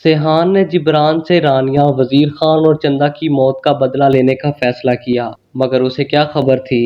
Sheehan ने जिब्रान से रानिया, वजीर खान और चंदा की मौत का बदला लेने का फैसला किया, मगर उसे क्या खबर थी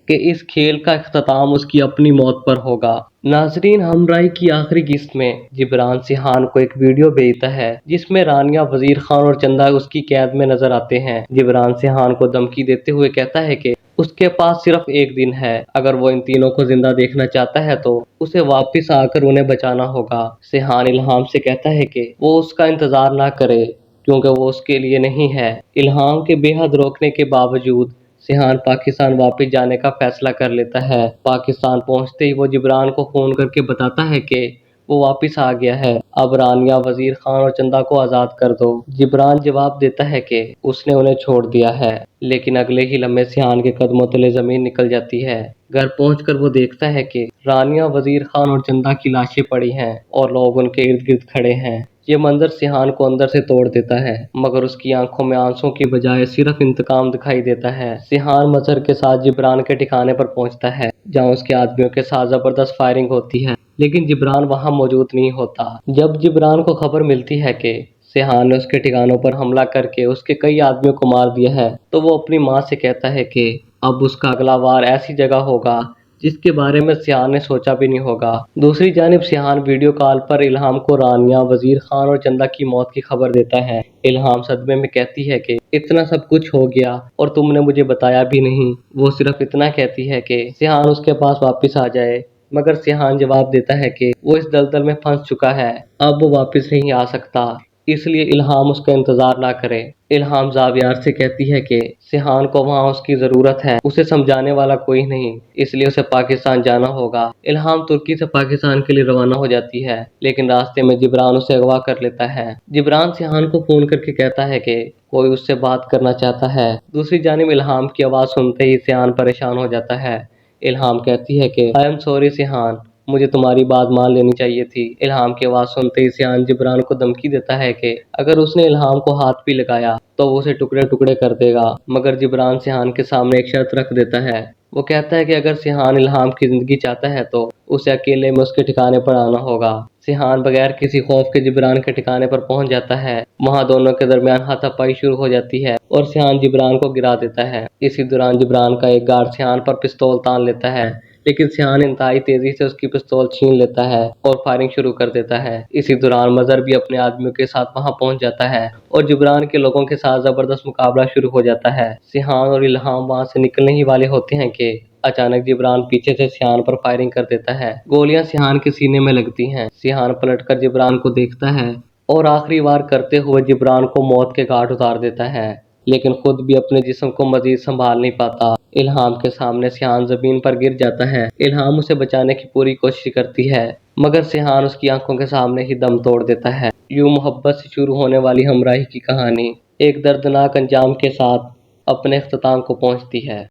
कि इस खेल का इख्तिताम उसकी अपनी मौत पर होगा। नाजरीन, हमराही की आखिरी किस्त में जिब्रान सिहान को एक वीडियो भेजता है जिसमें रानिया, वजीर खान और चंदा उसकी कैद में नजर आते हैं। जिब्रान सिहान को धमकी देते हुए कहता है कि उसके पास सिर्फ एक दिन है, अगर वो इन तीनों को जिंदा देखना चाहता है तो उसे वापस आकर उन्हें बचाना होगा। सिहान इल्हाम से कहता है कि वो उसका इंतजार ना करे क्योंकि वो उसके लिए नहीं है। इल्हाम के बेहद रोकने के बावजूद सिहान पाकिस्तान वापस जाने का फैसला कर लेता है। पाकिस्तान पहुंचते ही वो जिब्रान को फोन करके बताता है कि वो वापस आ गया है, अब रानिया, वजीर खान और चंदा को आजाद कर दो। जिब्रान जवाब देता है कि उसने उन्हें छोड़ दिया है, लेकिन अगले ही लम्हे सिहान के कदमों तले जमीन निकल जाती है। घर पहुंचकर वो देखता है कि रानिया, वजीर खान और चंदा की लाशें पड़ी हैं और लोग उनके इर्द गिर्द खड़े हैं। ये मंजर सिहान को अंदर से तोड़ देता है, मगर उसकी आंखों में आंसुओं की बजाय सिर्फ इंतकाम दिखाई देता है। सिहान मजहर के साथ जिब्रान के ठिकाने पर पहुंचता है, जहां उसके आदमियों के साथ जबरदस्त फायरिंग होती है, लेकिन जिब्रान वहां मौजूद नहीं होता। जब जिब्रान को खबर मिलती है कि सिहान ने उसके ठिकानों पर हमला करके उसके कई आदमियों को मार दिया है, तो वो अपनी माँ से कहता है कि अब उसका अगला वार ऐसी जगह होगा जिसके बारे में सिहान ने सोचा भी नहीं होगा। दूसरी जानिब सिहान वीडियो कॉल पर इल्हाम को रानिया, वजीर खान और चंदा की मौत की खबर देता है। इल्हाम सदमे में कहती है कि इतना सब कुछ हो गया और तुमने मुझे बताया भी नहीं। वो सिर्फ इतना कहती है कि सिहान उसके पास वापस आ जाए, मगर सिहान जवाब देता है कि वो इस दलदल में फंस चुका है, अब वो वापस नहीं आ सकता, इसलिए इल्हाम उसका इंतजार ना करे। इल्हाम जावियार से कहती है कि सिहान को वहाँ उसकी जरूरत है, उसे समझाने वाला कोई नहीं, इसलिए उसे पाकिस्तान जाना होगा। इल्हाम तुर्की से पाकिस्तान के लिए रवाना हो जाती है, लेकिन रास्ते में जिब्रान उसे अगवा कर लेता है। जिब्रान सिहान को फोन करके कहता है कि कोई उससे बात करना चाहता है। दूसरी जानिब इल्हाम की आवाज सुनते ही सिहान परेशान हो जाता है। इल्हाम कहती है कि आई एम सॉरी सिहान, मुझे तुम्हारी बात मान लेनी चाहिए थी। इल्हाम की आवाज सुनते ही सिहान जिब्रान को धमकी देता है कि अगर उसने इल्हाम को हाथ भी लगाया तो वो उसे टुकड़े टुकड़े कर देगा, मगर जिब्रान सिहान के सामने एक शर्त रख देता है। वो कहता है कि अगर सिहान इल्हाम की जिंदगी चाहता है तो उसे अकेले में उसके ठिकाने पर आना होगा। सिहान बगैर किसी खौफ के जिब्रान के ठिकाने पर पहुंच जाता है। वहां दोनों के दरमियान हाथापाई शुरू हो जाती है और सिहान जिब्रान को गिरा देता है। इसी दौरान जिब्रान का एक गार्ड सिहान पर पिस्तौल तान लेता है, लेकिन सिहान इंतहाई तेजी से उसकी पिस्तौल छीन लेता है और फायरिंग शुरू कर देता है। इसी दौरान मजहर भी अपने आदमियों के साथ वहां पहुंच जाता है और जिब्रान के लोगों के साथ जबरदस्त मुकाबला शुरू हो जाता है। सिहान और इल्हाम वहां से निकलने ही वाले होते हैं कि अचानक जिब्रान पीछे से सिहान पर फायरिंग कर देता है। गोलियां सिहान के सीने में लगती हैं। सिहान पलटकर जिब्रान को देखता है और आखिरी वार करते हुए जिब्रान को मौत के घाट उतार देता है, लेकिन खुद भी अपने जिस्म को मजीद संभाल नहीं पाता। इल्हाम के सामने सिहान जमीन पर गिर जाता है। इल्हाम उसे बचाने की पूरी कोशिश करती है, मगर सिहान उसकी आंखों के सामने ही दम तोड़ देता है। यूं मोहब्बत से शुरू होने वाली हमराही की कहानी एक दर्दनाक अंजाम के साथ अपने इख्तिताम को पहुंचती है।